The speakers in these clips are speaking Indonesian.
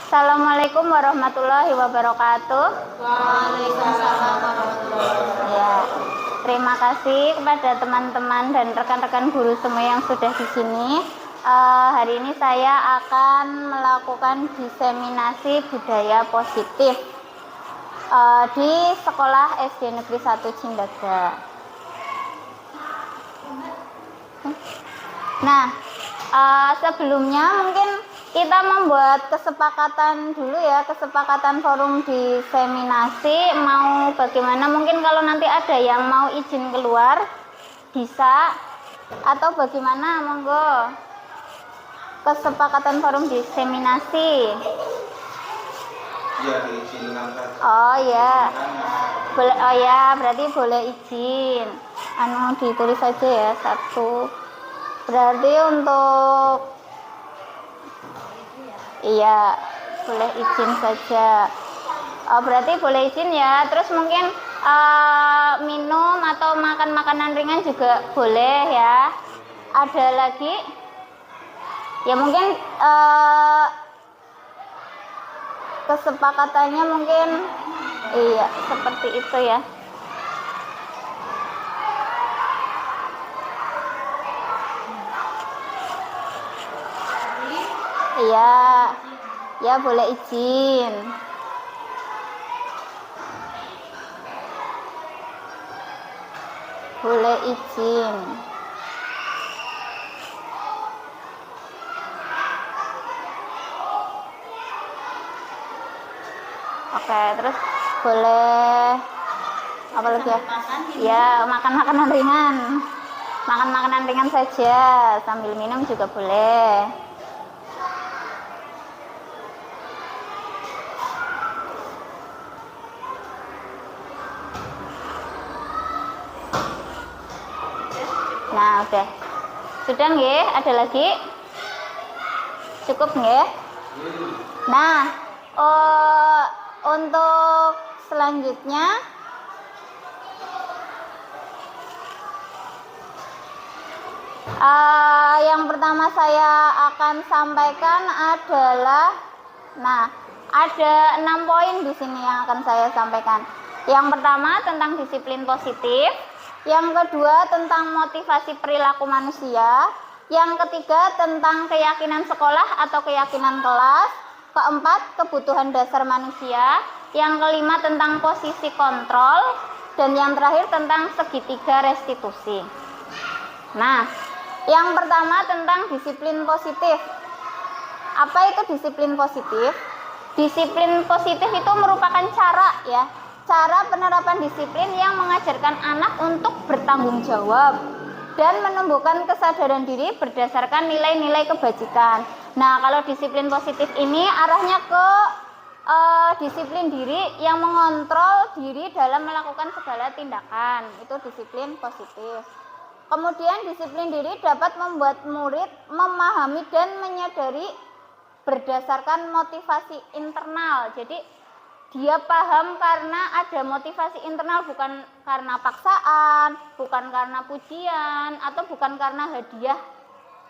Assalamualaikum warahmatullahi wabarakatuh. Waalaikumsalam warahmatullahi wabarakatuh. Ya, terima kasih kepada teman-teman dan rekan-rekan guru semua yang sudah di sini. Hari ini saya akan melakukan diseminasi budaya positif di sekolah SD Negeri 1 Cindaga. Nah, sebelumnya mungkin kita membuat kesepakatan dulu ya, kesepakatan forum diseminasi mau bagaimana. Mungkin kalau nanti ada yang mau izin keluar bisa, atau bagaimana, monggo. Kesepakatan forum diseminasi. Iya, diizinkan saja. Oh ya, boleh. Oh ya, berarti boleh izin. Ditulis saja ya, 1. Berarti untuk iya, boleh izin saja. Berarti boleh izin ya. Terus mungkin minum atau makan makanan ringan juga boleh ya. Ada lagi? Ya mungkin kesepakatannya mungkin iya seperti itu ya. Iya, ya boleh izin. Boleh izin. Oke, terus boleh apa lagi ya? Ya, makan makanan ringan. Makan makanan ringan saja, sambil minum juga boleh. Nah, udah. Sudah nggih? Ada lagi? Cukup nggih? Nah, untuk selanjutnya yang pertama saya akan sampaikan adalah, nah, ada 6 poin di sini yang akan saya sampaikan. Yang pertama tentang disiplin positif, yang kedua tentang motivasi perilaku manusia, yang ketiga tentang keyakinan sekolah atau keyakinan kelas, keempat kebutuhan dasar manusia, yang kelima tentang posisi kontrol, dan yang terakhir tentang segitiga restitusi. Nah, yang pertama tentang disiplin positif. Apa itu disiplin positif? Disiplin positif itu merupakan cara penerapan disiplin yang mengajarkan anak untuk bertanggung jawab dan menumbuhkan kesadaran diri berdasarkan nilai-nilai kebajikan. Nah, kalau disiplin positif ini arahnya ke disiplin diri yang mengontrol diri dalam melakukan segala tindakan. Itu disiplin positif. Kemudian disiplin diri dapat membuat murid memahami dan menyadari berdasarkan motivasi internal. Jadi dia paham karena ada motivasi internal, bukan karena paksaan, bukan karena pujian, atau bukan karena hadiah,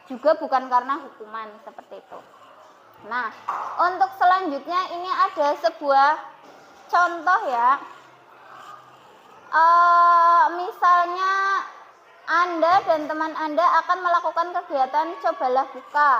juga bukan karena hukuman, seperti itu. Nah, untuk selanjutnya ini ada sebuah contoh ya. Misalnya Anda dan teman Anda akan melakukan kegiatan cobalah buka.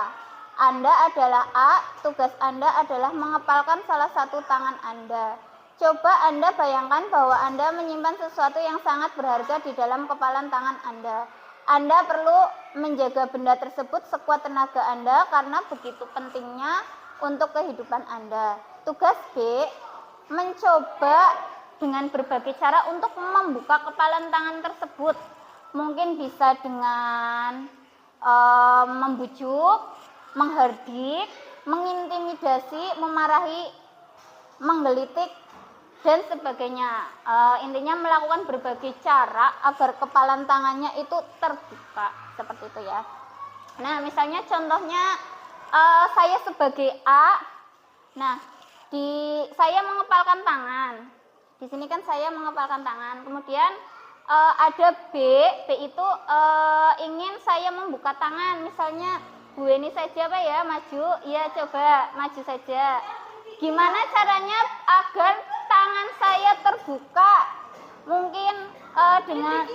Anda adalah A, tugas Anda adalah mengepalkan salah satu tangan Anda. Coba Anda bayangkan bahwa Anda menyimpan sesuatu yang sangat berharga di dalam kepalan tangan Anda. Anda perlu menjaga benda tersebut sekuat tenaga Anda karena begitu pentingnya untuk kehidupan Anda. Tugas B, mencoba dengan berbagai cara untuk membuka kepalan tangan tersebut. Mungkin bisa dengan membujuk, menghardik, mengintimidasi, memarahi, menggelitik, dan sebagainya. Intinya melakukan berbagai cara agar kepalan tangannya itu terbuka, seperti itu ya. Nah, misalnya contohnya saya sebagai A. Nah, saya mengepalkan tangan. Di sini kan saya mengepalkan tangan. Kemudian ada B itu ingin saya membuka tangan. Misalnya Bu Eni saja Pak ya, maju. Iya, coba maju saja. gimana caranya agar tangan saya terbuka? Mungkin dengan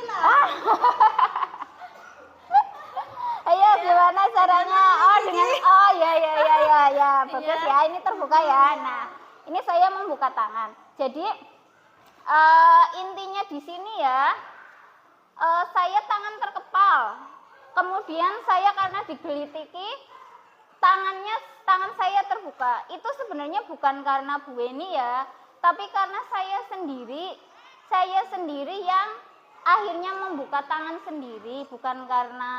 ayo gimana caranya? Oh dengan ya bagus ya, ini terbuka ya. Nah ini saya membuka tangan. Jadi intinya di sini ya, saya tangan terkepal. Kemudian saya karena digelitiki, tangan saya terbuka. Itu sebenarnya bukan karena Bu Weni ya, tapi karena saya sendiri yang akhirnya membuka tangan sendiri, bukan karena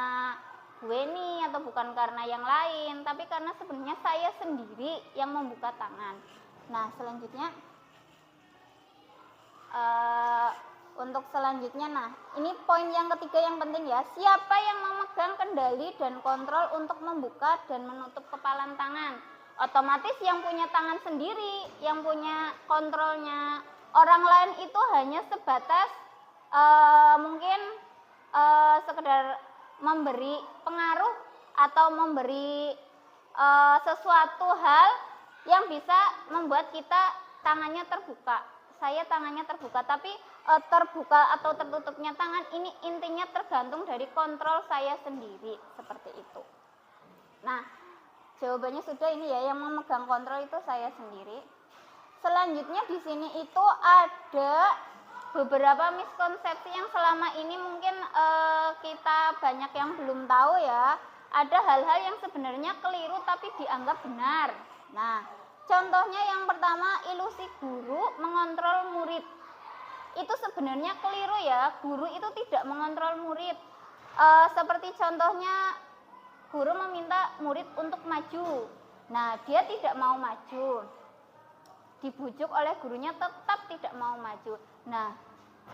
Bu Weni atau bukan karena yang lain, tapi karena sebenarnya saya sendiri yang membuka tangan. Nah selanjutnya untuk selanjutnya, nah ini poin yang ketiga yang penting ya, siapa yang memegang kendali dan kontrol untuk membuka dan menutup kepalan tangan? Otomatis yang punya tangan sendiri, yang punya kontrolnya. Orang lain itu hanya sebatas mungkin sekedar memberi pengaruh atau memberi sesuatu hal yang bisa membuat kita tangannya terbuka. Saya tangannya terbuka, tapi terbuka atau tertutupnya tangan ini intinya tergantung dari kontrol saya sendiri, seperti itu. Nah, jawabannya sudah ini ya, yang memegang kontrol itu saya sendiri. Selanjutnya di sini itu ada beberapa miskonsepsi yang selama ini mungkin kita banyak yang belum tahu ya. Ada hal-hal yang sebenarnya keliru tapi dianggap benar. Nah, contohnya yang pertama, ilusi guru mengontrol murid. Itu sebenarnya keliru ya, guru itu tidak mengontrol murid. Seperti contohnya, guru meminta murid untuk maju. Nah, dia tidak mau maju. Dibujuk oleh gurunya tetap tidak mau maju. Nah,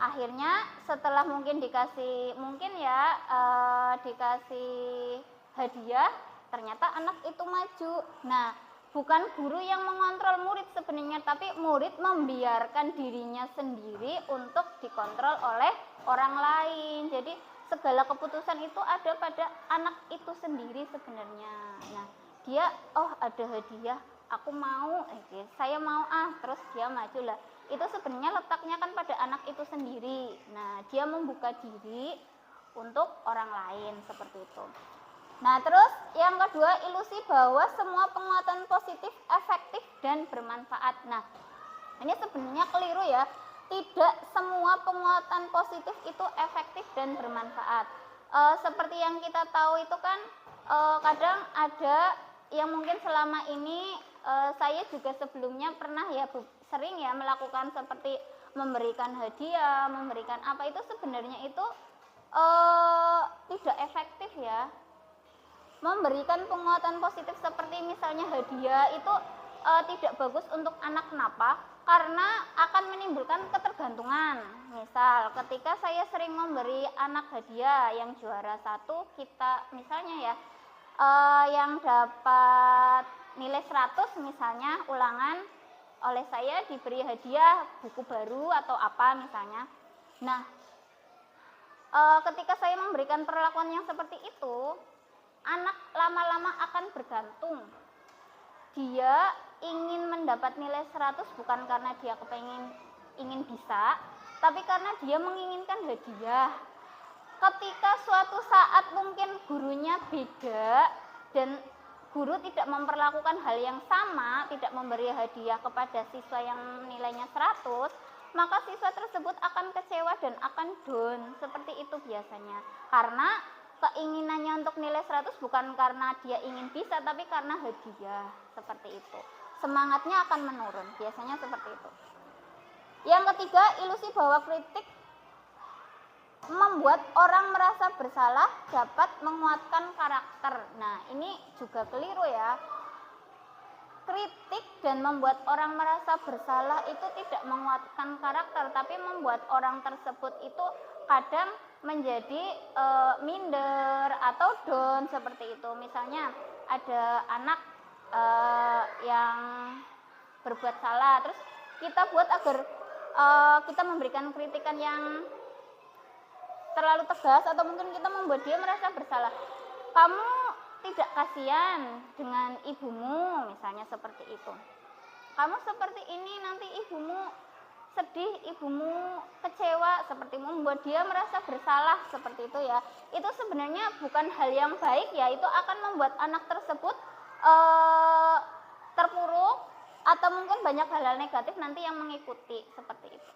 akhirnya setelah mungkin dikasih hadiah, ternyata anak itu maju. Nah, bukan guru yang mengontrol murid sebenarnya, tapi murid membiarkan dirinya sendiri untuk dikontrol oleh orang lain. Jadi segala keputusan itu ada pada anak itu sendiri sebenarnya. Nah, dia ada hadiah, aku mau, saya mau terus dia maju lah. Itu sebenarnya letaknya kan pada anak itu sendiri. Nah, dia membuka diri untuk orang lain seperti itu. Nah, terus yang kedua, ilusi bahwa semua penguatan positif efektif dan bermanfaat. Nah, ini sebenarnya keliru ya. Tidak semua penguatan positif itu efektif dan bermanfaat. Seperti yang kita tahu itu kan kadang ada yang mungkin selama ini saya juga sebelumnya pernah ya sering ya melakukan seperti memberikan hadiah, memberikan apa, itu sebenarnya itu tidak efektif ya. Memberikan penguatan positif seperti misalnya hadiah itu tidak bagus untuk anak. Kenapa? Karena akan menimbulkan ketergantungan. Misal ketika saya sering memberi anak hadiah yang juara 1, kita misalnya ya yang dapat nilai 100 misalnya ulangan, oleh saya diberi hadiah buku baru atau apa misalnya. Nah, ketika saya memberikan perlakuan yang seperti itu, anak lama-lama akan bergantung. Dia ingin mendapat nilai 100 bukan karena dia ingin bisa, tapi karena dia menginginkan hadiah. Ketika suatu saat mungkin gurunya beda dan guru tidak memperlakukan hal yang sama, tidak memberi hadiah kepada siswa yang nilainya 100, maka siswa tersebut akan kecewa dan akan down. Seperti itu biasanya. Karena keinginannya untuk nilai 100 bukan karena dia ingin bisa, tapi karena hadiah. Seperti itu. Semangatnya akan menurun, biasanya seperti itu. Yang ketiga, ilusi bahwa kritik membuat orang merasa bersalah dapat menguatkan karakter. Nah, ini juga keliru ya. Kritik dan membuat orang merasa bersalah itu tidak menguatkan karakter, tapi membuat orang tersebut itu kadang menjadi minder atau down seperti itu. Misalnya ada anak yang berbuat salah, terus kita buat agar kita memberikan kritikan yang terlalu tegas atau mungkin kita membuat dia merasa bersalah. Kamu tidak kasihan dengan ibumu, misalnya seperti itu. kamu seperti ini nanti ibumu sedih, ibumu kecewa, seperti membuat dia merasa bersalah seperti itu ya. Itu sebenarnya bukan hal yang baik ya, itu akan membuat anak tersebut terpuruk atau mungkin banyak hal-hal negatif nanti yang mengikuti seperti itu.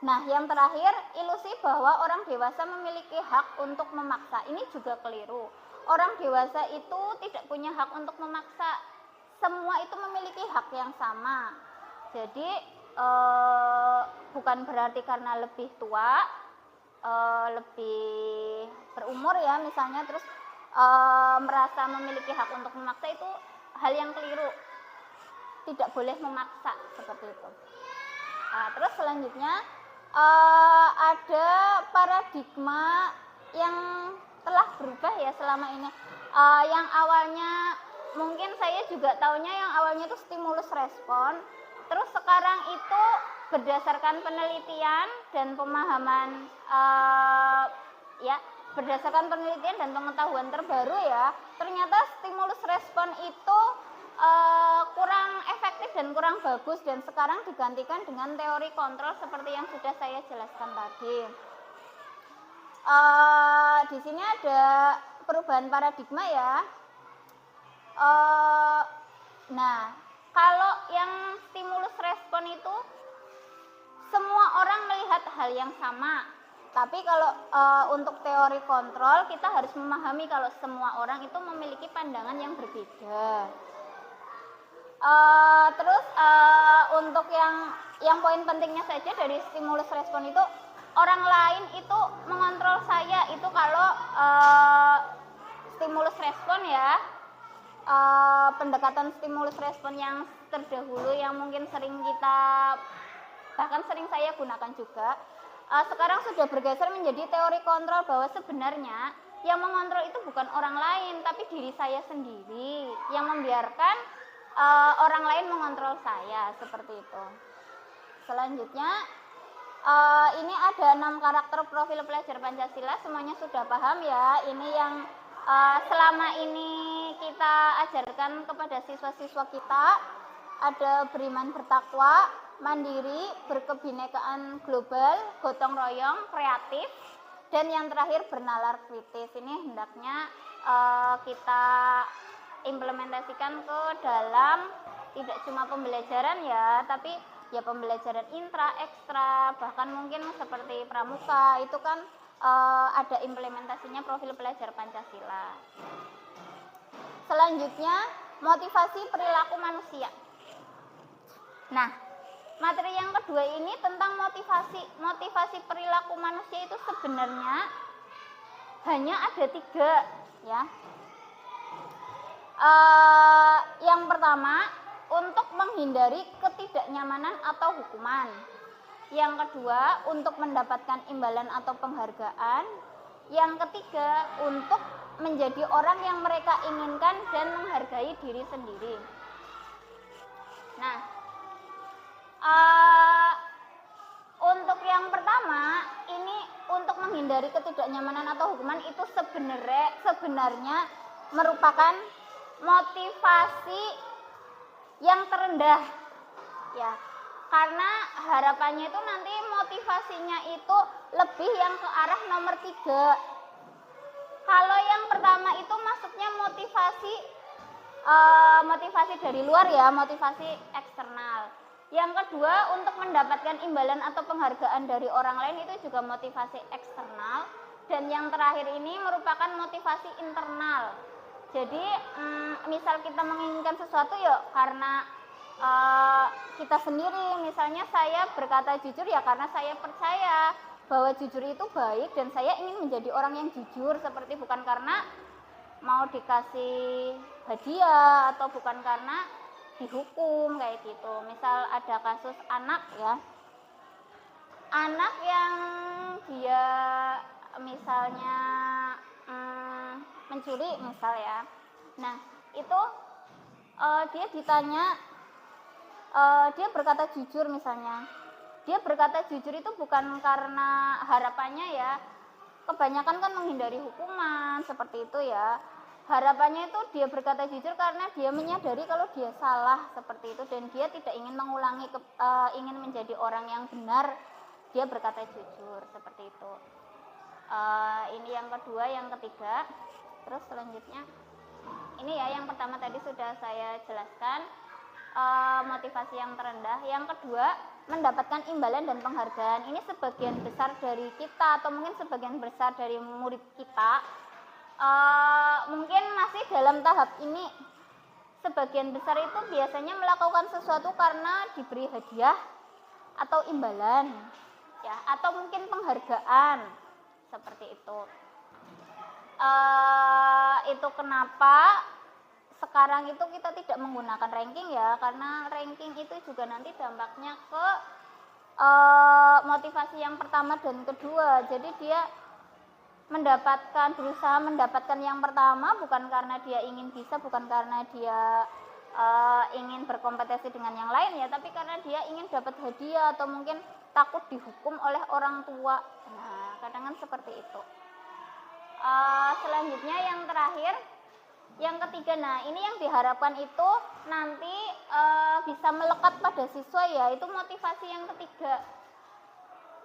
Nah, yang terakhir, ilusi bahwa orang dewasa memiliki hak untuk memaksa. Ini juga keliru. Orang dewasa itu tidak punya hak untuk memaksa. Semua itu memiliki hak yang sama. Jadi bukan berarti karena lebih tua, lebih berumur ya misalnya, terus merasa memiliki hak untuk memaksa, itu hal yang keliru. Tidak boleh memaksa seperti itu. Terus selanjutnya ada paradigma yang telah berubah ya selama ini. Yang awalnya mungkin saya juga taunya yang awalnya itu stimulus respon, terus sekarang itu berdasarkan penelitian dan pemahaman ya, berdasarkan penelitian dan pengetahuan terbaru ya, ternyata stimulus respon itu kurang efektif dan kurang bagus, dan sekarang digantikan dengan teori kontrol seperti yang sudah saya jelaskan tadi. Di sini ada perubahan paradigma ya. Nah, kalau yang stimulus respon itu semua orang melihat hal yang sama. Tapi kalau untuk teori kontrol kita harus memahami kalau semua orang itu memiliki pandangan yang berbeda. Terus untuk yang poin pentingnya saja dari stimulus respon itu, orang lain itu mengontrol saya itu kalau stimulus respon ya, pendekatan stimulus respon yang terdahulu yang mungkin sering kita, bahkan sering saya gunakan juga, sekarang sudah bergeser menjadi teori kontrol, bahwa sebenarnya yang mengontrol itu bukan orang lain tapi diri saya sendiri yang membiarkan orang lain mengontrol saya, seperti itu. Selanjutnya ini ada 6 karakter profil pelajar Pancasila, semuanya sudah paham ya. Ini yang selama ini kita ajarkan kepada siswa-siswa kita. Ada beriman bertakwa, mandiri, berkebinekaan global, gotong royong, kreatif, dan yang terakhir bernalar kritis. Ini hendaknya kita implementasikan ke dalam tidak cuma pembelajaran ya, tapi ya pembelajaran intra, ekstra, bahkan mungkin seperti pramuka itu kan ada implementasinya profil pelajar Pancasila. Selanjutnya motivasi perilaku manusia. Nah, materi yang kedua ini tentang motivasi perilaku manusia itu sebenarnya hanya ada 3 ya. Yang pertama, untuk menghindari ketidaknyamanan atau hukuman. Yang kedua, untuk mendapatkan imbalan atau penghargaan. Yang ketiga, untuk menjadi orang yang mereka inginkan dan menghargai diri sendiri. Nah, untuk yang pertama ini untuk menghindari ketidaknyamanan atau hukuman itu sebenarnya merupakan motivasi yang terendah ya, karena harapannya itu nanti motivasinya itu lebih yang ke arah nomor 3. Kalau yang pertama itu maksudnya motivasi dari luar ya, motivasi eksternal. Yang kedua, untuk mendapatkan imbalan atau penghargaan dari orang lain itu juga motivasi eksternal. Dan yang terakhir ini merupakan motivasi internal. Jadi misal kita menginginkan sesuatu ya karena kita sendiri, misalnya saya berkata jujur ya karena saya percaya bahwa jujur itu baik dan saya ingin menjadi orang yang jujur, seperti bukan karena mau dikasih hadiah atau bukan karena dihukum kayak gitu. Misal ada kasus anak ya, anak yang dia misalnya mencuri misal ya. Nah itu dia ditanya, dia berkata jujur misalnya. Dia berkata jujur itu bukan karena harapannya ya, kebanyakan kan menghindari hukuman seperti itu ya. harapannya itu dia berkata jujur karena dia menyadari kalau dia salah seperti itu dan dia tidak ingin mengulangi ingin menjadi orang yang benar, dia berkata jujur seperti itu. Ini yang kedua, yang ketiga. Terus selanjutnya ini ya, yang pertama tadi sudah saya jelaskan, motivasi yang terendah. Yang kedua, mendapatkan imbalan dan penghargaan. Ini sebagian besar dari kita atau mungkin sebagian besar dari murid kita mungkin masih dalam tahap ini. Sebagian besar itu biasanya melakukan sesuatu karena diberi hadiah atau imbalan ya, atau mungkin penghargaan seperti itu. Itu kenapa sekarang itu kita tidak menggunakan ranking ya, karena ranking itu juga nanti dampaknya ke motivasi yang pertama dan kedua. Jadi dia berusaha mendapatkan yang pertama bukan karena dia ingin bisa, bukan karena dia ingin berkompetisi dengan yang lain ya, tapi karena dia ingin dapat hadiah atau mungkin takut dihukum oleh orang tua. Nah, kadang kan seperti itu. Selanjutnya yang terakhir, yang ketiga. Nah, ini yang diharapkan itu nanti bisa melekat pada siswa ya, itu motivasi yang ketiga.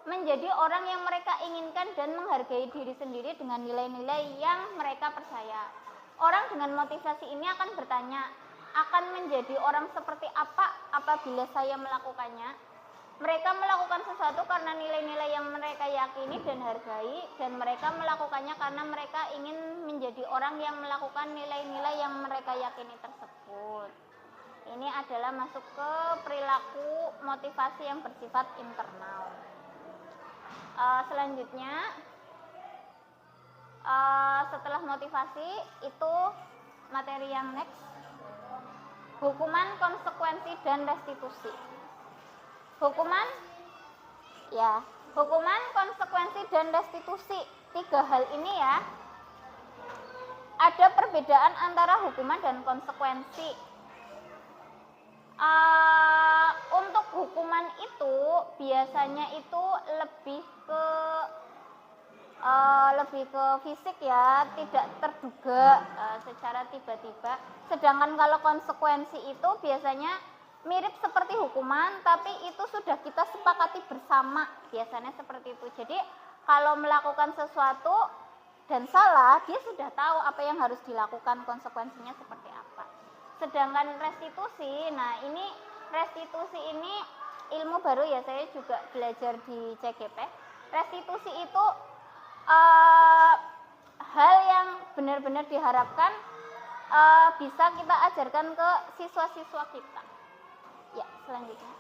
Menjadi orang yang mereka inginkan dan menghargai diri sendiri dengan nilai-nilai yang mereka percaya. Orang dengan motivasi ini akan bertanya, akan menjadi orang seperti apa apabila saya melakukannya? Mereka melakukan sesuatu karena nilai-nilai yang mereka yakini dan hargai, dan mereka melakukannya karena mereka ingin menjadi orang yang melakukan nilai-nilai yang mereka yakini tersebut. Ini adalah masuk ke perilaku motivasi yang bersifat internal. Selanjutnya, setelah motivasi itu materi yang next, hukuman, konsekuensi, dan restitusi. Hukuman, konsekuensi, dan restitusi. 3 hal ini ya, ada perbedaan antara hukuman dan konsekuensi. Untuk hukuman itu biasanya itu lebih ke fisik ya, tidak terduga secara tiba-tiba. Sedangkan kalau konsekuensi itu biasanya mirip seperti hukuman, tapi itu sudah kita sepakati bersama, biasanya seperti itu. Jadi kalau melakukan sesuatu dan salah, dia sudah tahu apa yang harus dilakukan, konsekuensinya seperti apa. Sedangkan restitusi, nah ini restitusi ini ilmu baru ya, saya juga belajar di CGP. Restitusi itu hal yang benar-benar diharapkan bisa kita ajarkan ke siswa-siswa kita. Ya, selanjutnya.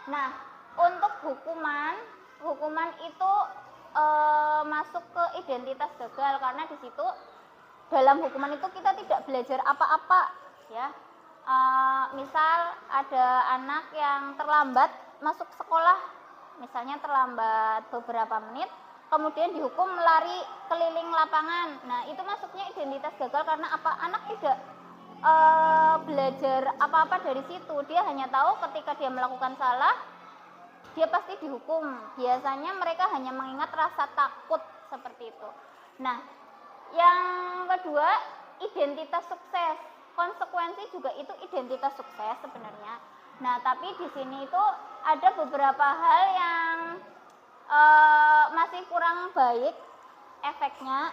Nah, untuk hukuman itu masuk ke identitas gagal, karena di situ dalam hukuman itu kita tidak belajar apa-apa ya. Misal ada anak yang terlambat masuk sekolah, misalnya terlambat beberapa menit, kemudian dihukum lari keliling lapangan. Nah, itu masuknya identitas gagal karena apa? Anak tidak belajar apa-apa dari situ. Dia hanya tahu ketika dia melakukan salah, dia pasti dihukum. Biasanya mereka hanya mengingat rasa takut seperti itu. Nah, yang kedua, identitas sukses. Konsekuensi juga itu identitas sukses sebenarnya. Nah, tapi di sini itu ada beberapa hal yang masih kurang baik efeknya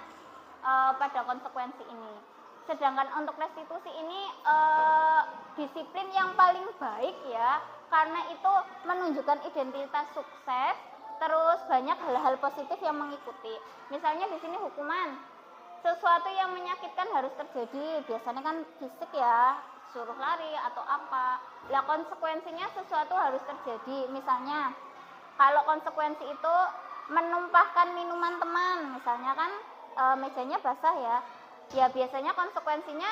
pada konsekuensi ini. Sedangkan untuk restitusi ini disiplin yang paling baik ya, karena itu menunjukkan identitas sukses, terus banyak hal-hal positif yang mengikuti. Misalnya di sini hukuman, sesuatu yang menyakitkan harus terjadi, biasanya kan fisik ya, suruh lari atau apa. Lah konsekuensinya sesuatu harus terjadi, misalnya kalau konsekuensi itu menumpahkan minuman teman, misalnya kan mejanya basah ya biasanya konsekuensinya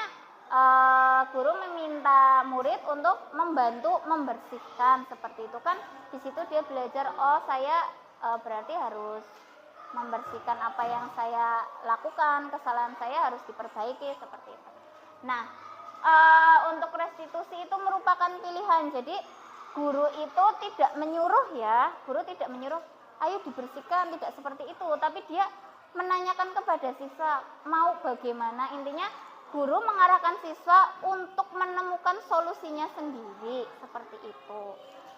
guru meminta murid untuk membantu membersihkan, seperti itu kan. Di situ dia belajar, oh saya berarti harus membersihkan apa yang saya lakukan, kesalahan saya harus diperbaiki, seperti itu. Nah, untuk restitusi itu merupakan pilihan. Jadi guru itu tidak menyuruh ya, guru tidak menyuruh ayo dibersihkan, tidak seperti itu, tapi dia menanyakan kepada siswa mau bagaimana. Intinya guru mengarahkan siswa untuk menemukan solusinya sendiri, seperti itu.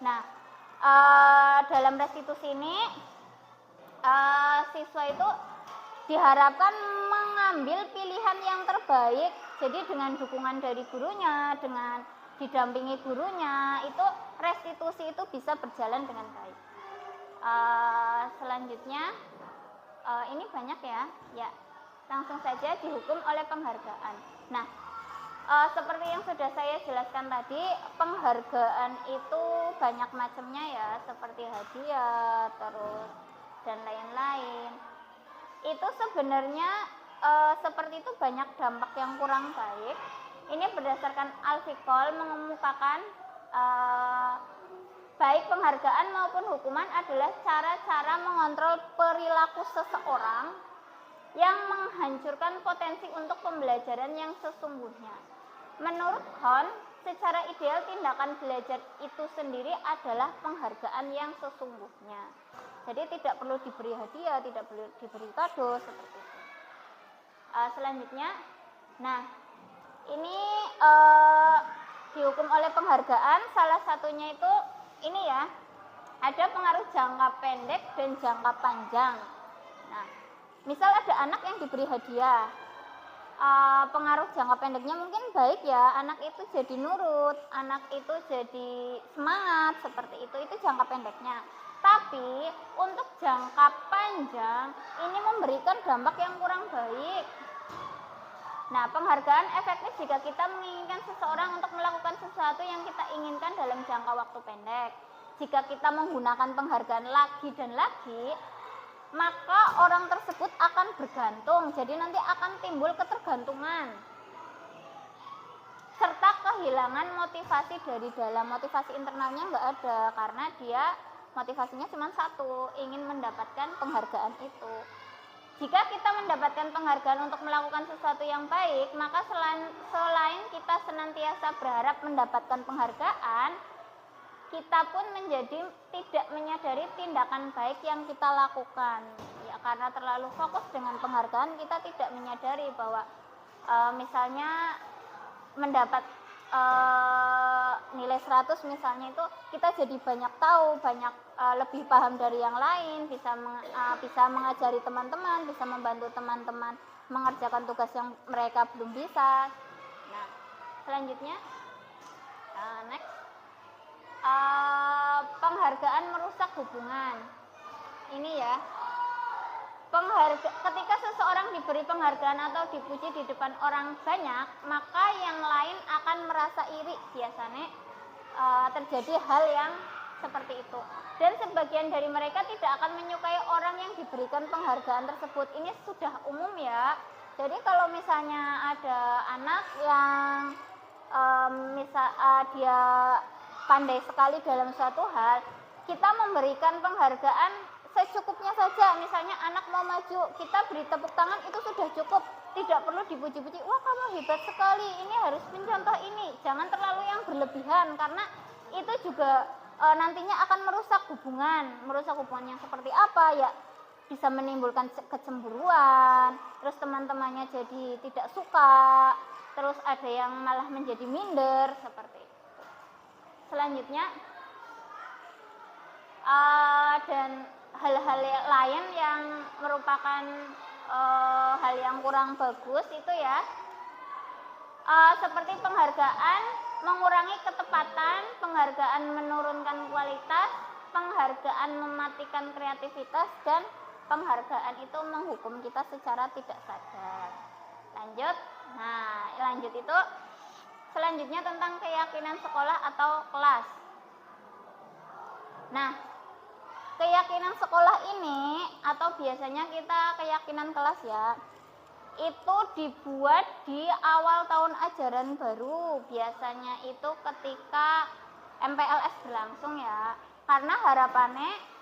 Nah, dalam restitusi ini siswa itu diharapkan mengambil pilihan yang terbaik. Jadi dengan dukungan dari gurunya, dengan didampingi gurunya, itu restitusi itu bisa berjalan dengan baik. Selanjutnya ini banyak ya, langsung saja dihukum oleh penghargaan. Nah, seperti yang sudah saya jelaskan tadi, penghargaan itu banyak macamnya ya, seperti hadiah, terus dan lain-lain. Itu sebenarnya seperti itu banyak dampak yang kurang baik. Ini berdasarkan Al-Fiqol mengemukakan baik penghargaan maupun hukuman adalah cara-cara mengontrol perilaku seseorang yang menghancurkan potensi untuk pembelajaran yang sesungguhnya. Menurut Hon, secara ideal tindakan belajar itu sendiri adalah penghargaan yang sesungguhnya. Jadi tidak perlu diberi hadiah, tidak perlu diberi kado, seperti itu. Selanjutnya, nah ini dihukum oleh penghargaan, salah satunya itu ini ya, ada pengaruh jangka pendek dan jangka panjang. Nah, misal ada anak yang diberi hadiah, pengaruh jangka pendeknya mungkin baik ya, anak itu jadi nurut, anak itu jadi semangat, seperti itu jangka pendeknya. Tapi untuk jangka panjang ini memberikan dampak yang kurang baik. Nah, penghargaan efektif jika kita menginginkan seseorang untuk melakukan sesuatu yang kita inginkan dalam jangka waktu pendek. Jika kita menggunakan penghargaan lagi dan lagi, maka orang tersebut akan bergantung. Jadi nanti akan timbul ketergantungan. Serta kehilangan motivasi dari dalam. Motivasi internalnya nggak ada, karena dia motivasinya cuma satu, ingin mendapatkan penghargaan itu. Jika kita mendapatkan penghargaan untuk melakukan sesuatu yang baik, maka selain kita senantiasa berharap mendapatkan penghargaan, kita pun menjadi tidak menyadari tindakan baik yang kita lakukan. Ya, karena terlalu fokus dengan penghargaan, kita tidak menyadari bahwa misalnya mendapat nilai 100 misalnya, itu kita jadi banyak tahu, banyak lebih paham dari yang lain, bisa mengajari teman-teman, bisa membantu teman-teman mengerjakan tugas yang mereka belum bisa. Nah, selanjutnya next, penghargaan merusak hubungan. Ini ya, ketika seseorang diberi penghargaan atau dipuji di depan orang banyak, maka yang lain akan merasa iri. Biasanya terjadi hal yang seperti itu, dan sebagian dari mereka tidak akan menyukai orang yang diberikan penghargaan tersebut. Ini sudah umum ya. Jadi kalau misalnya ada anak yang dia pandai sekali dalam suatu hal, kita memberikan penghargaan secukupnya saja. Misalnya anak mau maju, kita beri tepuk tangan, itu sudah cukup, tidak perlu dipuji-puji. Wah, kamu hebat sekali, ini harus mencontoh ini. Jangan terlalu yang berlebihan, karena itu juga nantinya akan merusak hubungan yang seperti apa ya, bisa menimbulkan kecemburuan, terus teman-temannya jadi tidak suka, terus ada yang malah menjadi minder, seperti itu. Selanjutnya dan hal-hal lain yang merupakan hal yang kurang bagus itu ya, seperti penghargaan mengurangi ketepatan, penghargaan menurunkan kualitas, penghargaan mematikan kreativitas, dan penghargaan itu menghukum kita secara tidak sadar. Lanjut itu selanjutnya tentang keyakinan sekolah atau kelas. Nah, keyakinan sekolah ini, atau biasanya kita keyakinan kelas ya, itu dibuat di awal tahun ajaran baru. Biasanya itu ketika MPLS berlangsung ya, karena harapannya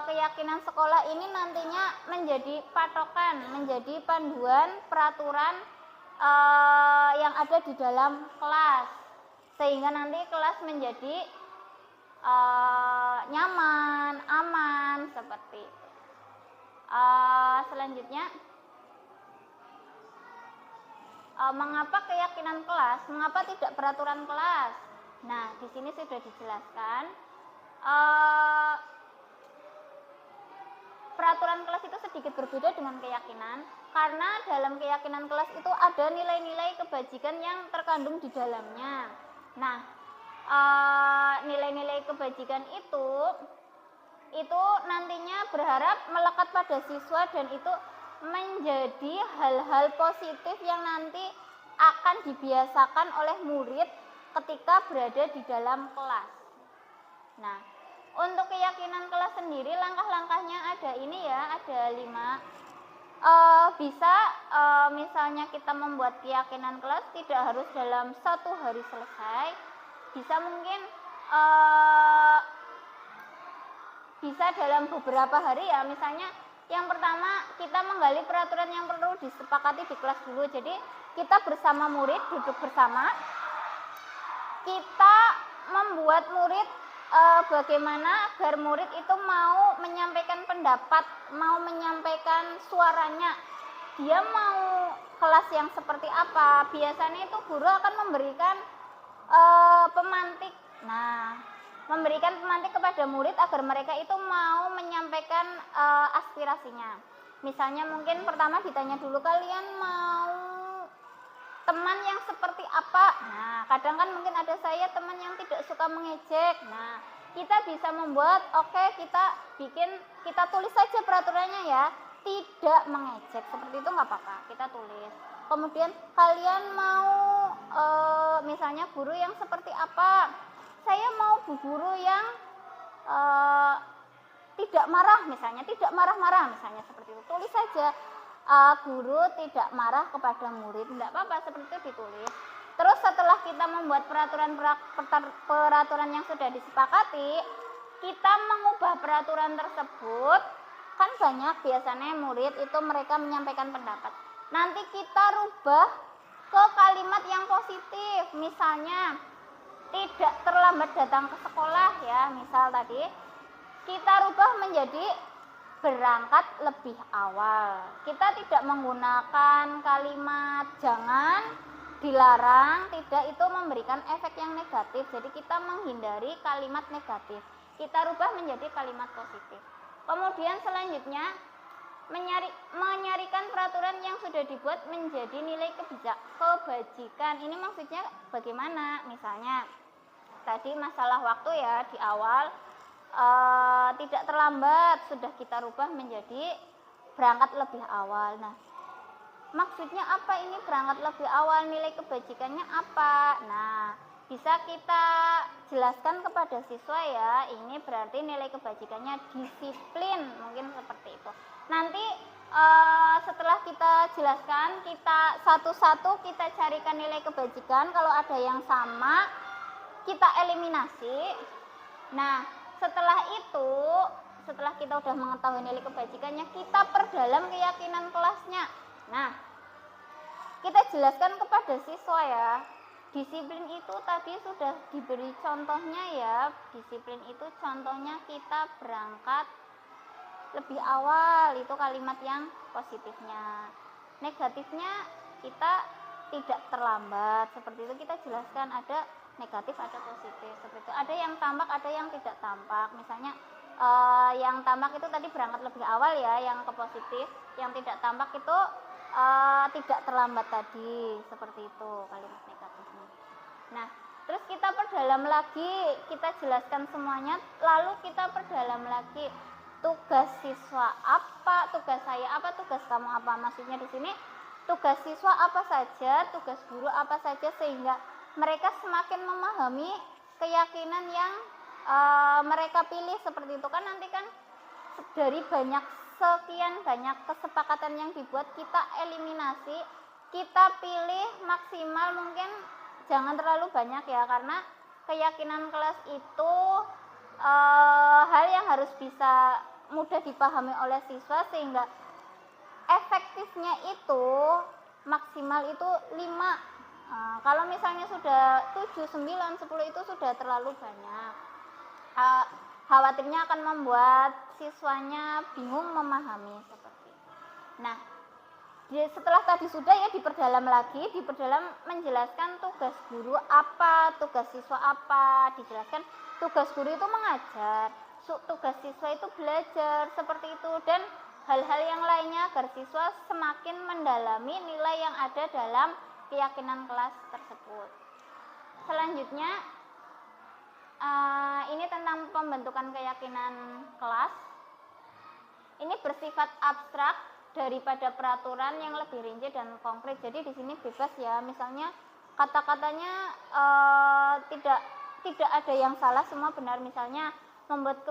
keyakinan sekolah ini nantinya menjadi patokan, menjadi panduan peraturan yang ada di dalam kelas, sehingga nanti kelas menjadi nyaman, aman, seperti itu. Selanjutnya, mengapa keyakinan kelas? Mengapa tidak peraturan kelas? Nah, di sini sudah dijelaskan. Peraturan kelas itu sedikit berbeda dengan keyakinan, karena dalam keyakinan kelas itu ada nilai-nilai kebajikan yang terkandung di dalamnya. Nah, nilai-nilai kebajikan itu nantinya berharap melekat pada siswa dan itu menjadi hal-hal positif yang nanti akan dibiasakan oleh murid ketika berada di dalam kelas. Nah, untuk keyakinan kelas sendiri langkah-langkahnya ada ini ya, ada 5. Bisa misalnya kita membuat keyakinan kelas tidak harus dalam 1 hari selesai, bisa mungkin bisa dalam beberapa hari ya. Misalnya yang pertama kita menggali peraturan yang perlu disepakati di kelas dulu. Jadi kita bersama murid duduk bersama, kita membuat murid bagaimana agar murid itu mau menyampaikan pendapat, mau menyampaikan suaranya. Dia mau kelas yang seperti apa? Biasanya itu guru akan memberikan pemantik. Nah, memberikan pemantik kepada murid agar mereka itu mau menyampaikan aspirasinya. Misalnya mungkin pertama ditanya dulu, kalian mau teman yang seperti apa? Nah, kadang kan mungkin ada saya teman yang tidak suka mengejek. Nah, kita bisa membuat, kita tulis saja peraturannya ya, tidak mengejek. Seperti itu nggak apa-apa, kita tulis. Kemudian kalian mau misalnya guru yang seperti apa? Saya mau bu guru yang tidak marah misalnya, tidak marah-marah misalnya, seperti itu. Tulis saja. Guru tidak marah kepada murid, tidak apa-apa, seperti itu ditulis. Terus setelah kita membuat peraturan yang sudah disepakati, kita mengubah peraturan tersebut. Kan banyak biasanya murid itu mereka menyampaikan pendapat. Nanti kita rubah ke kalimat yang positif. Misalnya tidak terlambat datang ke sekolah ya, misal tadi kita rubah menjadi berangkat lebih awal. Kita tidak menggunakan kalimat jangan, dilarang, tidak, itu memberikan efek yang negatif. Jadi kita menghindari kalimat negatif. Kita rubah menjadi kalimat positif. Kemudian selanjutnya menyarikan peraturan yang sudah dibuat menjadi nilai kebajikan. Ini maksudnya bagaimana? Misalnya tadi masalah waktu ya di awal, tidak terlambat sudah kita rubah menjadi berangkat lebih awal. Nah, maksudnya apa ini berangkat lebih awal, nilai kebajikannya apa? Nah, bisa kita jelaskan kepada siswa ya, ini berarti nilai kebajikannya disiplin, mungkin seperti itu. Nanti setelah kita jelaskan, kita satu-satu kita carikan nilai kebajikan. Kalau ada yang sama kita eliminasi. Nah, setelah kita udah mengetahui nilai kebajikannya, kita perdalam keyakinan kelasnya. Nah, kita jelaskan kepada siswa ya, disiplin itu tadi sudah diberi contohnya ya. Disiplin itu contohnya kita berangkat lebih awal, itu kalimat yang positifnya. Negatifnya kita tidak terlambat, seperti itu kita jelaskan, ada negatif ada positif, seperti itu. Ada yang tampak, ada yang tidak tampak. Misalnya yang tampak itu tadi berangkat lebih awal ya, yang ke positif. Yang tidak tampak itu tidak terlambat tadi, seperti itu kalimat negatifnya. Nah, terus kita perdalam lagi, kita jelaskan semuanya, lalu kita perdalam lagi. Tugas siswa apa, tugas saya apa, tugas kamu apa. Maksudnya di sini tugas siswa apa saja, tugas guru apa saja, sehingga mereka semakin memahami keyakinan yang mereka pilih, seperti itu kan. Nanti kan dari sekian banyak kesepakatan yang dibuat, kita eliminasi, kita pilih maksimal, mungkin jangan terlalu banyak ya, karena keyakinan kelas itu hal yang harus bisa mudah dipahami oleh siswa, sehingga efektifnya itu maksimal itu 5. Kalau misalnya sudah 7, 9, 10 itu sudah terlalu banyak. Khawatirnya akan membuat siswanya bingung memahami seperti itu. Nah, setelah tadi sudah ya diperdalam lagi, menjelaskan tugas guru apa, tugas siswa apa, dijelaskan tugas guru itu mengajar, tugas siswa itu belajar, seperti itu, dan hal-hal yang lainnya agar siswa semakin mendalami nilai yang ada dalam keyakinan kelas tersebut. Selanjutnya ini tentang pembentukan keyakinan kelas. Ini bersifat abstrak daripada peraturan yang lebih rinci dan konkret. Jadi di sini bebas ya. Misalnya kata-katanya tidak ada yang salah, semua benar. Misalnya membuat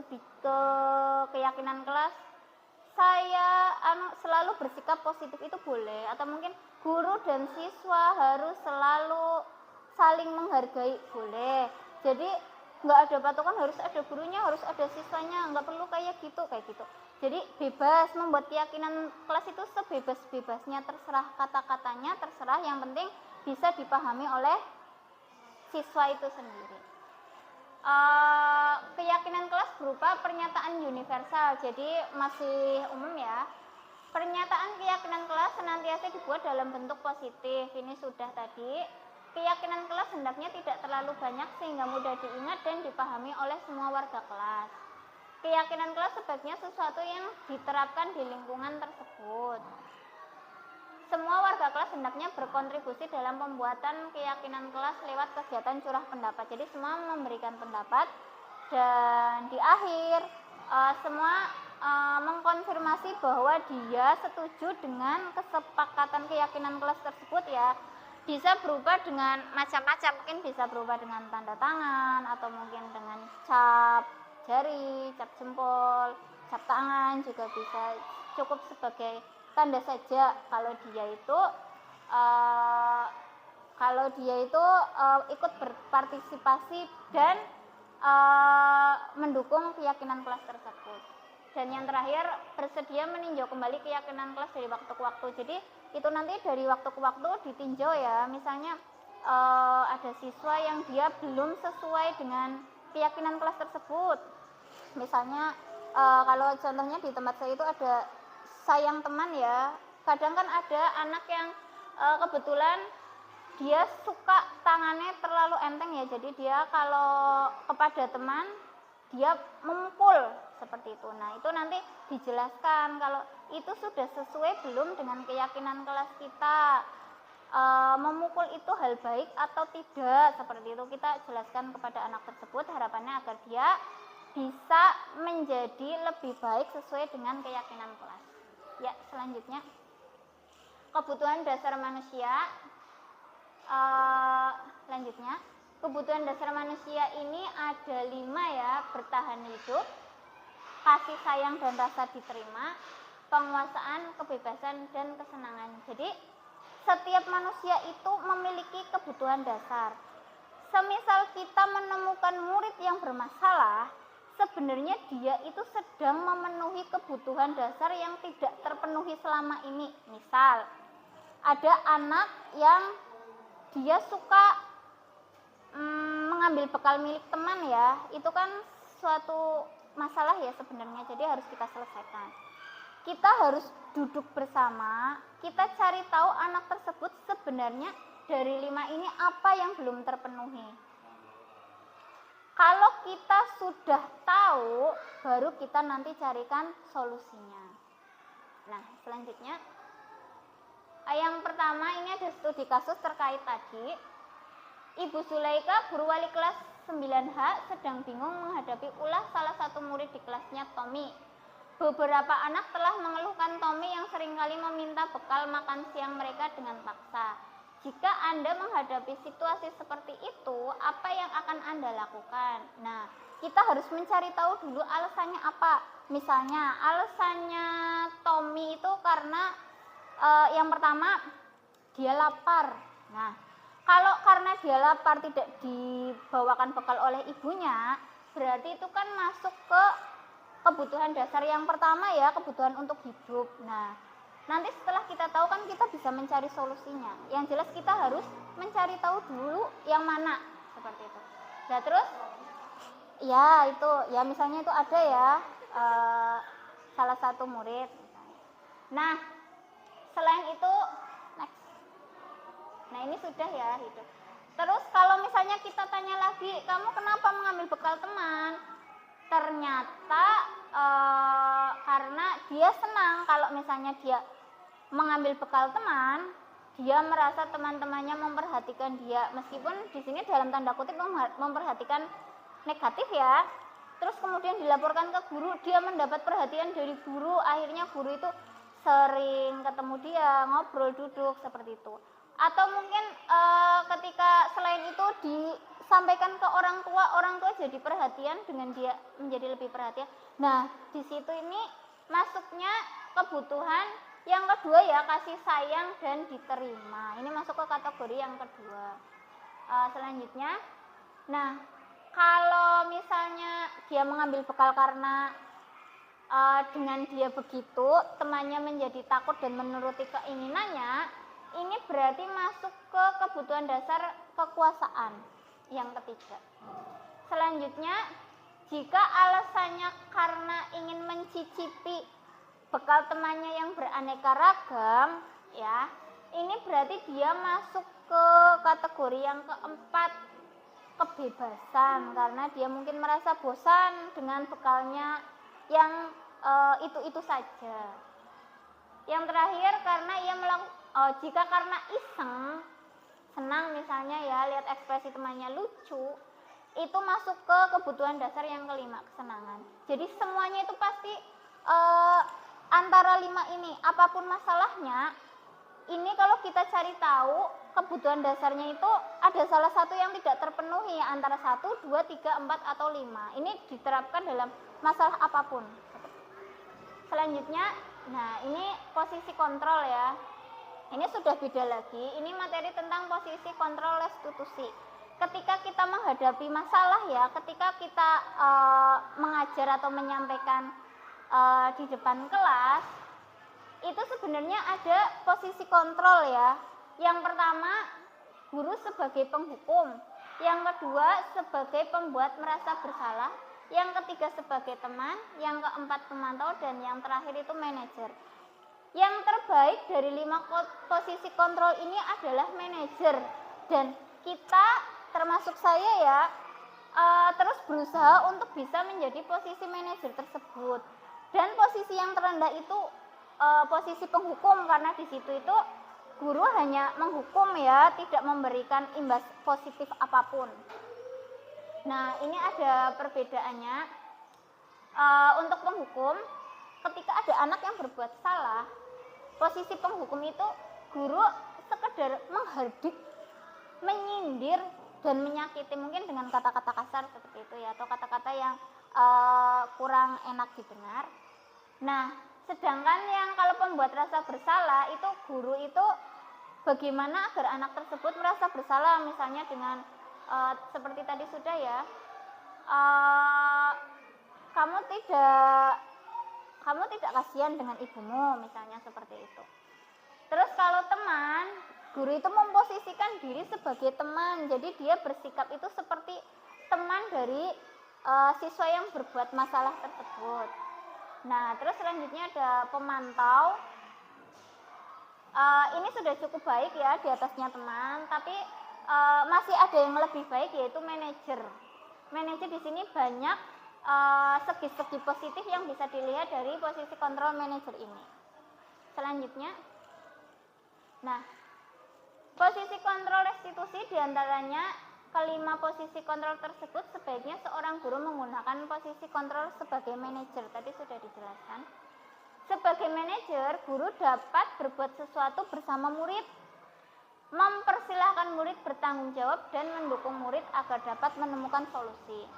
keyakinan kelas, saya selalu bersikap positif, itu boleh. Atau mungkin guru dan siswa harus selalu saling menghargai, boleh. Jadi nggak ada patokan harus ada gurunya, harus ada siswanya, nggak perlu kayak gitu. Jadi bebas, membuat keyakinan kelas itu sebebas-bebasnya, terserah kata-katanya, terserah, yang penting bisa dipahami oleh siswa itu sendiri. Keyakinan kelas berupa pernyataan universal, jadi masih umum ya. Pernyataan keyakinan kelas senantiasa dibuat dalam bentuk positif, ini sudah tadi. Keyakinan kelas hendaknya tidak terlalu banyak sehingga mudah diingat dan dipahami oleh semua warga kelas. Keyakinan kelas sebaiknya sesuatu yang diterapkan di lingkungan tersebut. Semua warga kelas hendaknya berkontribusi dalam pembuatan keyakinan kelas lewat kegiatan curah pendapat. Jadi semua memberikan pendapat, dan di akhir semua mengkonfirmasi bahwa dia setuju dengan kesepakatan keyakinan kelas tersebut ya. Bisa berubah dengan macam-macam, mungkin bisa berubah dengan tanda tangan, atau mungkin dengan cap jari, cap jempol, cap tangan juga bisa, cukup sebagai tanda saja kalau dia itu ikut berpartisipasi dan mendukung keyakinan kelas tersebut. Dan yang terakhir, bersedia meninjau kembali keyakinan kelas dari waktu ke waktu. Jadi itu nanti dari waktu ke waktu ditinjau ya. Misalnya ada siswa yang dia belum sesuai dengan keyakinan kelas tersebut. Misalnya kalau contohnya di tempat saya itu ada sayang teman ya. Kadang kan ada anak yang kebetulan dia suka tangannya terlalu enteng ya. Jadi dia kalau kepada teman dia memukul seperti itu. Nah, itu nanti dijelaskan kalau itu sudah sesuai belum dengan keyakinan kelas kita. Memukul itu hal baik atau tidak, seperti itu kita jelaskan kepada anak tersebut, harapannya agar dia bisa menjadi lebih baik sesuai dengan keyakinan kelas. Ya, selanjutnya kebutuhan dasar manusia. Lanjutnya, kebutuhan dasar manusia ini ada 5 ya: bertahan hidup, kasih sayang dan rasa diterima, penguasaan, kebebasan, dan kesenangan. Jadi setiap manusia itu memiliki kebutuhan dasar. Semisal kita menemukan murid yang bermasalah, sebenarnya dia itu sedang memenuhi kebutuhan dasar yang tidak terpenuhi selama ini. Misal ada anak yang dia suka mengambil bekal milik teman ya, itu kan suatu masalah ya sebenarnya, jadi harus kita selesaikan. Kita harus duduk bersama, kita cari tahu anak tersebut sebenarnya dari 5 ini apa yang belum terpenuhi. Kalau kita sudah tahu, baru kita nanti carikan solusinya. Nah, selanjutnya yang pertama ini ada studi kasus terkait tadi. Ibu Zulaika, guru wali kelas 9H, sedang bingung menghadapi ulah salah satu murid di kelasnya, Tommy. Beberapa anak telah mengeluhkan Tommy yang seringkali meminta bekal makan siang mereka dengan paksa. Jika Anda menghadapi situasi seperti itu, apa yang akan Anda lakukan? Nah, kita harus mencari tahu dulu alasannya apa. Misalnya, alasannya Tommy itu karena yang pertama, dia lapar. Nah, kalau karena dia lapar tidak dibawakan bekal oleh ibunya, berarti itu kan masuk ke kebutuhan dasar yang pertama ya, kebutuhan untuk hidup. Nah, nanti setelah kita tahu kan kita bisa mencari solusinya. Yang jelas kita harus mencari tahu dulu yang mana, seperti itu. Nah terus, ya itu, ya misalnya itu ada ya, salah satu murid misalnya. Nah, selain itu next. Nah, ini sudah ya hidup. Terus kalau misalnya kita tanya lagi, kamu kenapa mengambil bekal teman? Ternyata karena dia senang kalau misalnya dia mengambil bekal teman, dia merasa teman-temannya memperhatikan dia, meskipun di sini dalam tanda kutip memperhatikan negatif ya. Terus kemudian dilaporkan ke guru, dia mendapat perhatian dari guru, akhirnya guru itu sering ketemu dia, ngobrol, duduk seperti itu. Atau mungkin ketika selain itu disampaikan ke orang tua jadi perhatian dengan dia, menjadi lebih perhatian. Nah, di situ ini masuknya kebutuhan yang kedua ya, kasih sayang dan diterima. Ini masuk ke kategori yang kedua. Selanjutnya, nah kalau misalnya dia mengambil bekal karena dengan dia begitu temannya menjadi takut dan menuruti keinginannya, ini berarti masuk ke kebutuhan dasar kekuasaan yang ketiga. Selanjutnya, jika alasannya karena ingin mencicipi bekal temannya yang beraneka ragam, ya, ini berarti dia masuk ke kategori yang keempat, kebebasan, karena dia mungkin merasa bosan dengan bekalnya yang itu-itu saja. Yang terakhir, karena ia jika karena iseng, senang misalnya ya lihat ekspresi temannya lucu, itu masuk ke kebutuhan dasar yang kelima, kesenangan. Jadi semuanya itu pasti antara 5 ini, apapun masalahnya, ini kalau kita cari tahu kebutuhan dasarnya itu ada salah satu yang tidak terpenuhi, antara 1, 2, 3, 4, atau 5. Ini diterapkan dalam masalah apapun. Selanjutnya, nah ini posisi kontrol ya. Ini sudah beda lagi, ini materi tentang posisi kontrol restitusi. Ketika kita menghadapi masalah ya, ketika kita mengajar atau menyampaikan di depan kelas, itu sebenarnya ada posisi kontrol ya. Yang pertama, guru sebagai penghukum. Yang kedua, sebagai pembuat merasa bersalah. Yang ketiga, sebagai teman. Yang keempat, pemantau. Dan yang terakhir itu manajer. Yang terbaik dari 5 posisi kontrol ini adalah manajer. Dan kita, termasuk saya ya, terus berusaha untuk bisa menjadi posisi manajer tersebut. Dan posisi yang terendah itu posisi penghukum, karena di situ itu guru hanya menghukum ya, tidak memberikan imbas positif apapun. Nah, ini ada perbedaannya. Untuk penghukum, ketika ada anak yang berbuat salah, posisi penghukum itu guru sekedar menghardik, menyindir, dan menyakiti, mungkin dengan kata-kata kasar seperti itu ya, atau kata-kata yang kurang enak didengar. Nah, sedangkan yang kalau pembuat rasa bersalah itu guru itu bagaimana agar anak tersebut merasa bersalah, misalnya dengan seperti tadi sudah ya, kamu tidak kasihan dengan ibumu, misalnya seperti itu. Terus kalau teman, guru itu memposisikan diri sebagai teman, jadi dia bersikap itu seperti teman dari siswa yang berbuat masalah tersebut. Nah, terus selanjutnya ada pemantau. Ini sudah cukup baik ya, di atasnya teman, tapi masih ada yang lebih baik, yaitu manajer. Manajer di sini banyak segi-segi positif yang bisa dilihat dari posisi kontrol manajer ini. Selanjutnya, nah, posisi kontrol restitusi diantaranya kelima posisi kontrol tersebut sebaiknya seorang guru menggunakan posisi kontrol sebagai manajer. Tadi sudah dijelaskan. Sebagai manajer, guru dapat berbuat sesuatu bersama murid, mempersilahkan murid bertanggung jawab, dan mendukung murid agar dapat menemukan solusi.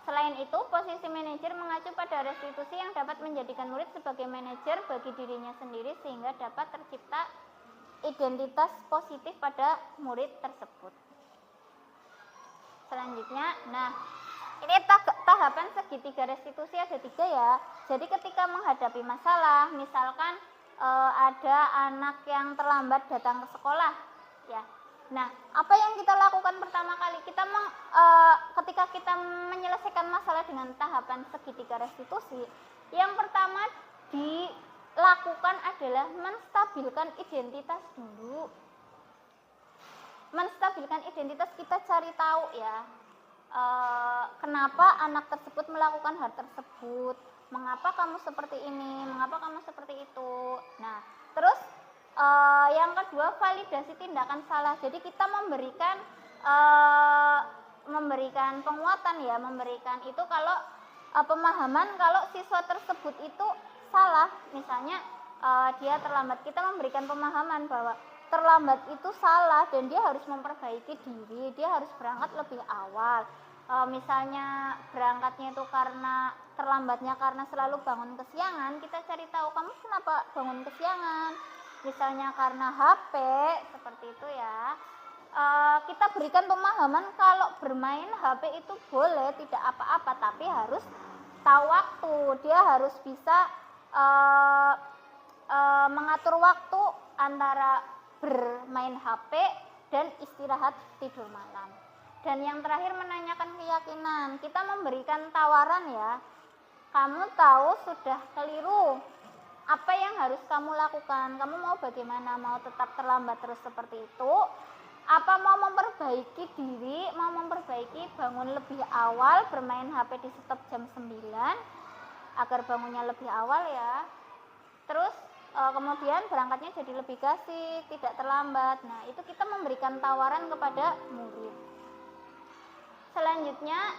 Selain itu, posisi manajer mengacu pada restitusi yang dapat menjadikan murid sebagai manajer bagi dirinya sendiri sehingga dapat tercipta identitas positif pada murid tersebut. Selanjutnya, nah ini tahapan segitiga restitusi ada 3 ya. Jadi ketika menghadapi masalah, misalkan ada anak yang terlambat datang ke sekolah, ya. Nah, apa yang kita lakukan pertama kali? Ketika kita menyelesaikan masalah dengan tahapan segitiga restitusi, Yang pertama dilakukan adalah menstabilkan identitas dulu. Menstabilkan identitas, kita cari tahu ya, kenapa anak tersebut melakukan hal tersebut, mengapa kamu seperti ini, mengapa kamu seperti itu. Nah, terus yang kedua, validasi tindakan salah. Jadi kita memberikan penguatan ya, memberikan itu kalau pemahaman kalau siswa tersebut itu salah. Misalnya dia terlambat, kita memberikan pemahaman bahwa terlambat itu salah dan dia harus memperbaiki diri, dia harus berangkat lebih awal. Misalnya berangkatnya itu karena terlambatnya karena selalu bangun kesiangan, kita cari tahu kamu kenapa bangun kesiangan. Misalnya karena HP, seperti itu ya. Kita berikan pemahaman kalau bermain HP itu boleh, tidak apa-apa, tapi harus tahu waktu. Dia harus bisa mengatur waktu antara bermain HP dan istirahat tidur malam. Dan yang terakhir, menanyakan keyakinan. Kita memberikan tawaran ya, kamu tahu sudah keliru, apa yang harus kamu lakukan, kamu mau bagaimana, mau tetap terlambat terus seperti itu, apa mau memperbaiki diri, mau memperbaiki bangun lebih awal, bermain HP di stop jam 9 agar bangunnya lebih awal ya. Terus kemudian berangkatnya jadi lebih gasik, tidak terlambat. Nah, itu kita memberikan tawaran kepada murid. Selanjutnya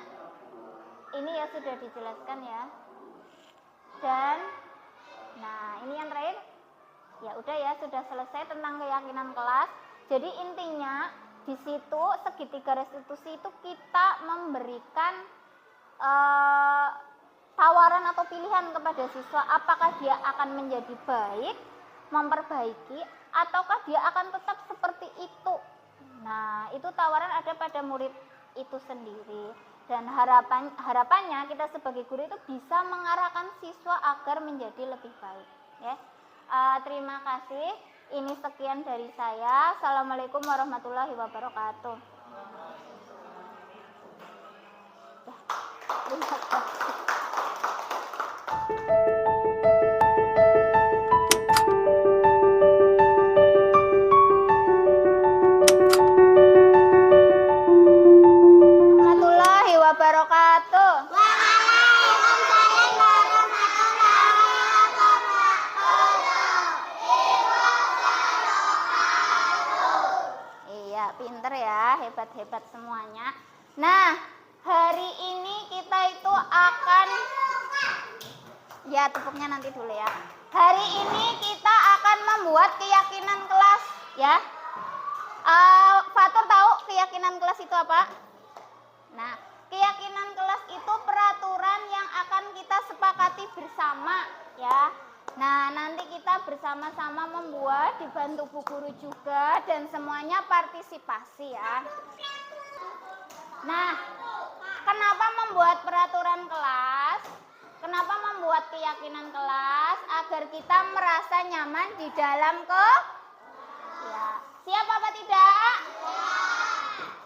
ini ya sudah dijelaskan ya. Dan nah, ini yang terakhir. Ya udah ya, sudah selesai tentang keyakinan kelas. Jadi intinya di situ segitiga restitusi itu kita memberikan tawaran atau pilihan kepada siswa, apakah dia akan menjadi baik, memperbaiki, ataukah dia akan tetap seperti itu. Nah, itu tawaran ada pada murid itu sendiri. Dan harapannya kita sebagai guru itu bisa mengarahkan siswa agar menjadi lebih baik ya. Terima kasih. Ini sekian dari saya. Assalamualaikum warahmatullahi wabarakatuh. Terima kasih. Warahmatullahi wabarakatuh. Iya, pinter ya, hebat-hebat semuanya. Nah, hari ini kita itu akan, ya tepuknya nanti dulu ya. Hari ini kita akan membuat keyakinan kelas ya. Fatur tahu keyakinan kelas itu apa? Nah, keyakinan kelas itu peraturan yang akan kita sepakati bersama ya. Nah, nanti kita bersama-sama membuat, dibantu Bu Guru juga, dan semuanya partisipasi ya. Nah, kenapa membuat peraturan kelas? Kenapa membuat keyakinan kelas? Agar kita merasa nyaman di dalam ya. Siap apa tidak?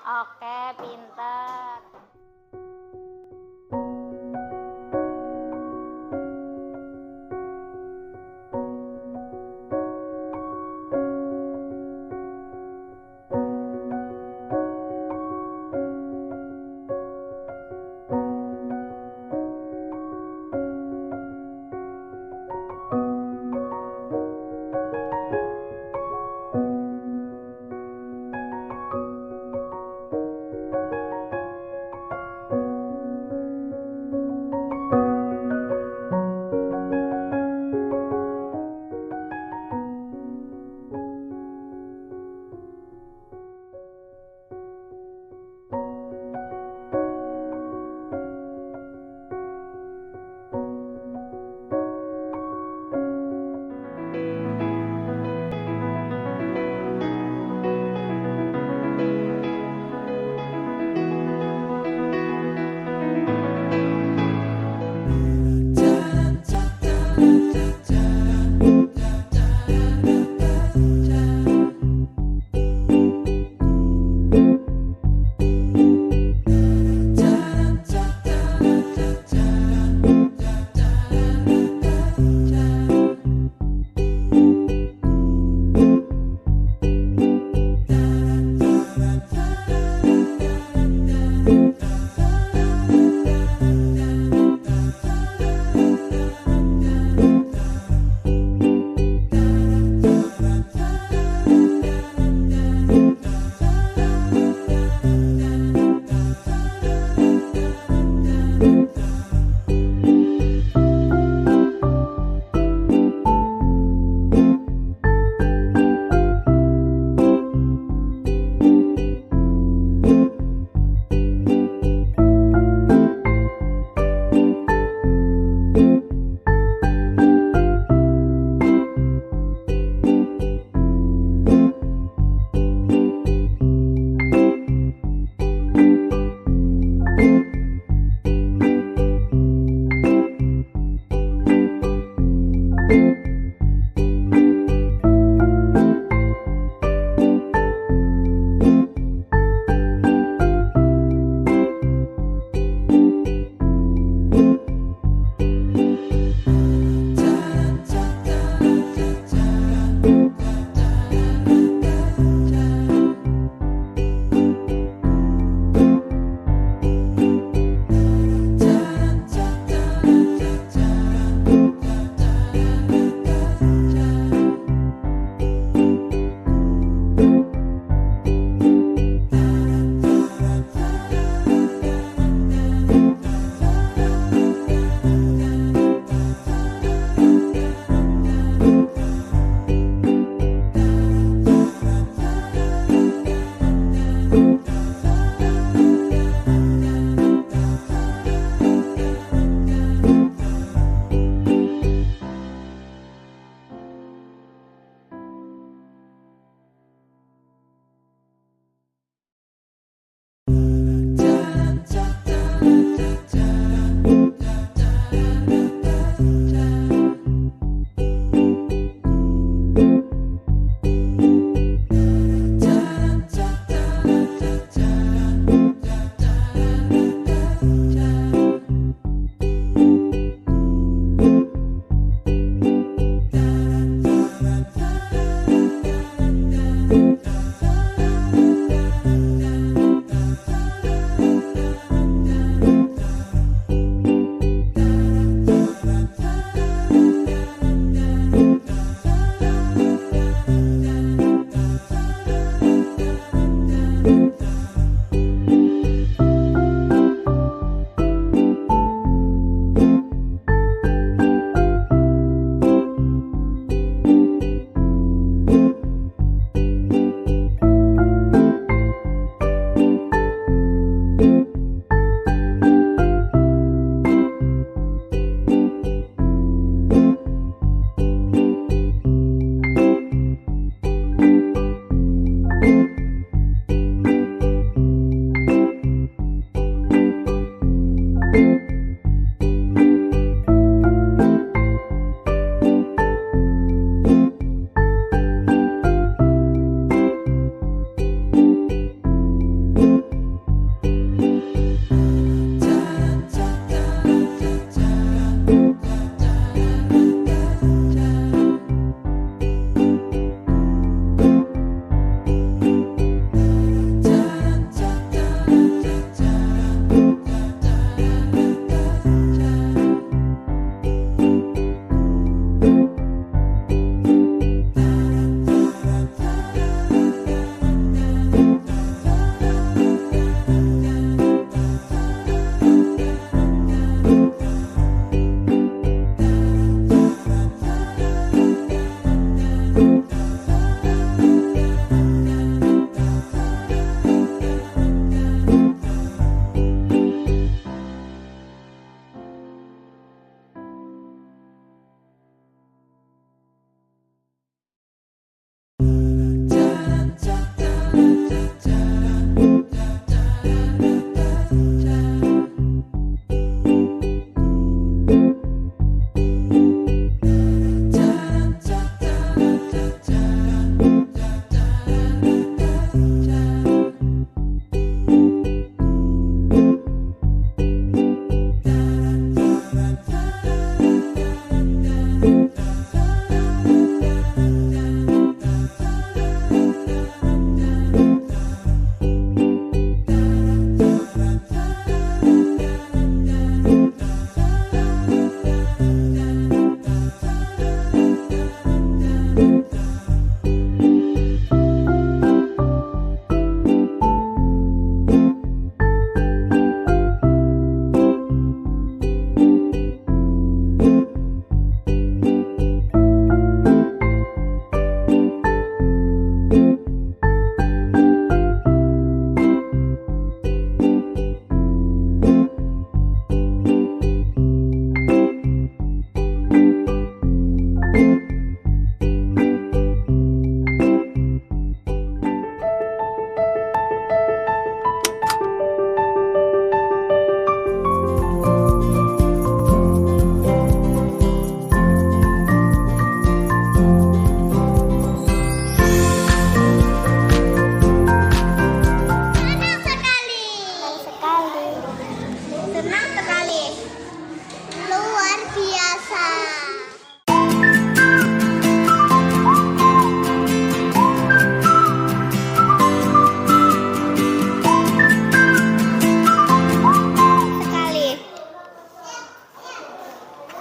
Oke, pinter.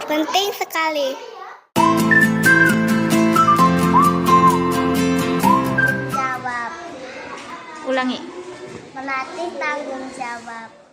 Penting sekali. Jawab. Ulangi. Melatih tanggung jawab.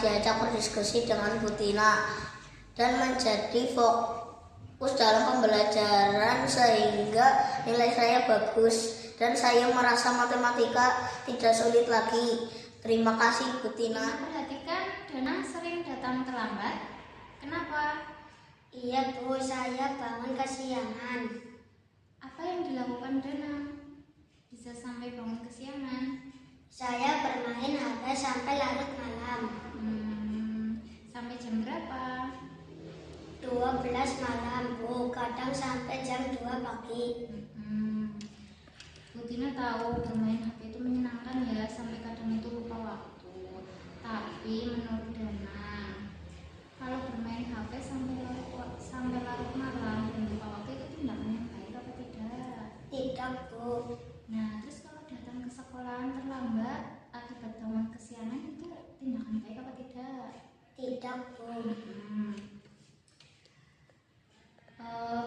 diajak berdiskusi dengan Bu Tina dan menjadi fokus dalam pembelajaran sehingga nilai saya bagus dan saya merasa matematika tidak sulit lagi. Terima kasih Bu Tina. Perhatikan Danang sering datang terlambat. Kenapa? Iya Bu, saya bangun kesiangan. Apa yang dilakukan Danang bisa sampai bangun kesiangan? Saya bermain HP sampai larut malam. Sampai jam berapa? 12 malam Bu, kadang sampai jam 2 pagi. Bu Tina tahu bermain HP itu menyenangkan ya, sampai kadang itu lupa waktu. Tapi menurut Danang, kalau bermain HP sampai larut malam dan lupa waktu itu tindakan yang baik apa tidak? Tidak Bu. Nah, terus kalau datang ke sekolahan terlambat akibat bangun kesiangan itu tindakan baik apa tidak? Tidak Bu.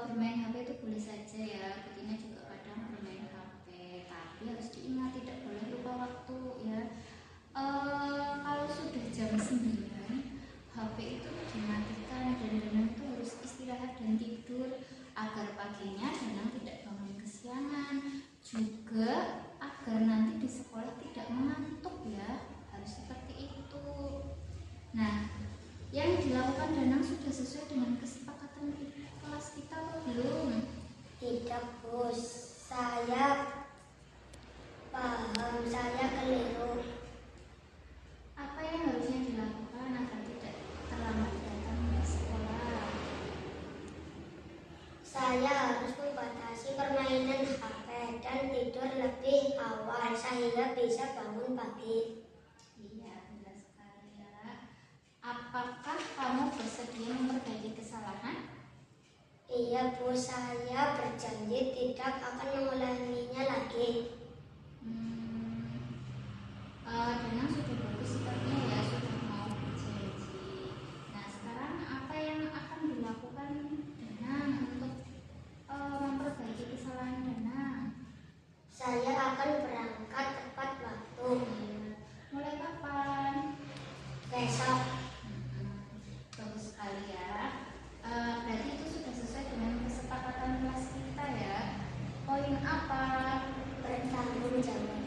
Bermain HP itu boleh saja ya, Butina juga kadang bermain HP, tapi harus diingat tidak boleh lupa waktu ya. Kalau sudah jam 9 HP itu dimatikan dan Danang itu harus istirahat dan tidur agar paginya Danang tidak bangun kesiangan, juga agar nanti di sekolah tidak mengantuk ya, harus seperti itu. Nah, yang dilakukan Danang sudah sesuai dengan kesepakatan kelas kita atau belum? Tidak Bu, saya paham, saya keliru. Apa yang harusnya dilakukan agar tidak terlambat datang ke sekolah? Saya harus membatasi permainan HP dan tidur lebih awal sehingga bisa bangun pagi. Iya, benar sekali ya. Apakah kamu bersedia memperbaiki kesalahan? Iya Bu, saya berjanji tidak akan mengulanginya lagi. Danang sudah bagus sikapnya ya, sudah mau berjanji. Nah, sekarang apa yang akan dilakukan Danang untuk memperbaiki kesalahan Danang? Saya akan berangkat tepat waktu. Mulai kapan? Besok. Bagus sekali ya. Berarti itu sudah sesuai dengan kesepakatan kelas kita ya. Poin apa? Bertanggung jawab.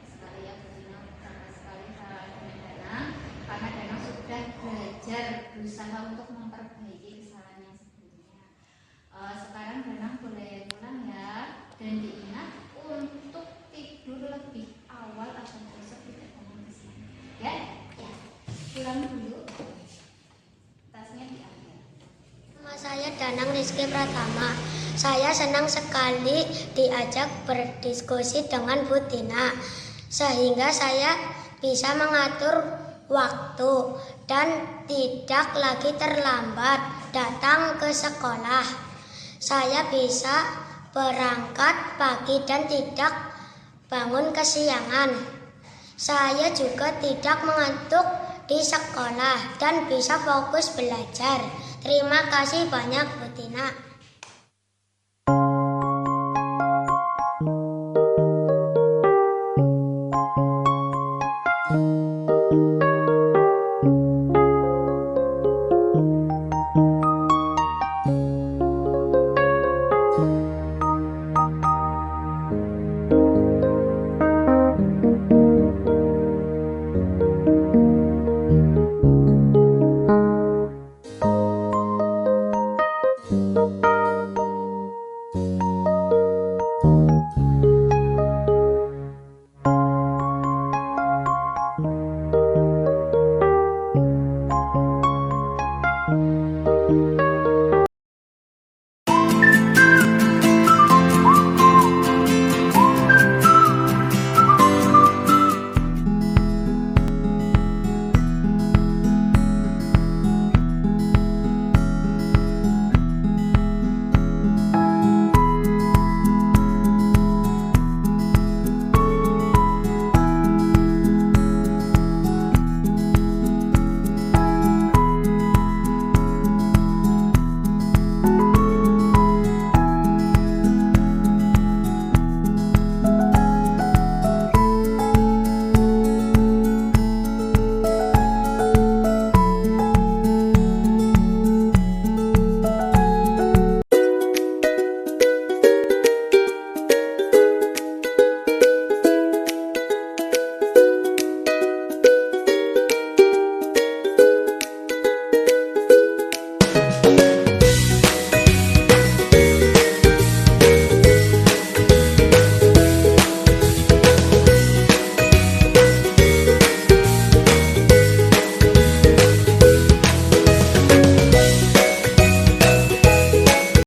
Sekali ya, Butina, bangga sekali dengan Danang karena Danang sudah belajar berusaha untuk memperbaiki kesalahan yang sebelumnya. Sekarang Danang boleh pulang ya, dan diingat untuk tidur lebih awal agar besok tidak bangun kesiangan. Ya? Ya. Pulang dulu. Tasnya diambil. Nama saya Danang Rizky Pratama. Saya senang sekali diajak berdiskusi dengan Bu Tina, sehingga saya bisa mengatur waktu dan tidak lagi terlambat datang ke sekolah. Saya bisa berangkat pagi dan tidak bangun kesiangan. Saya juga tidak mengantuk di sekolah dan bisa fokus belajar. Terima kasih banyak Bu Tina.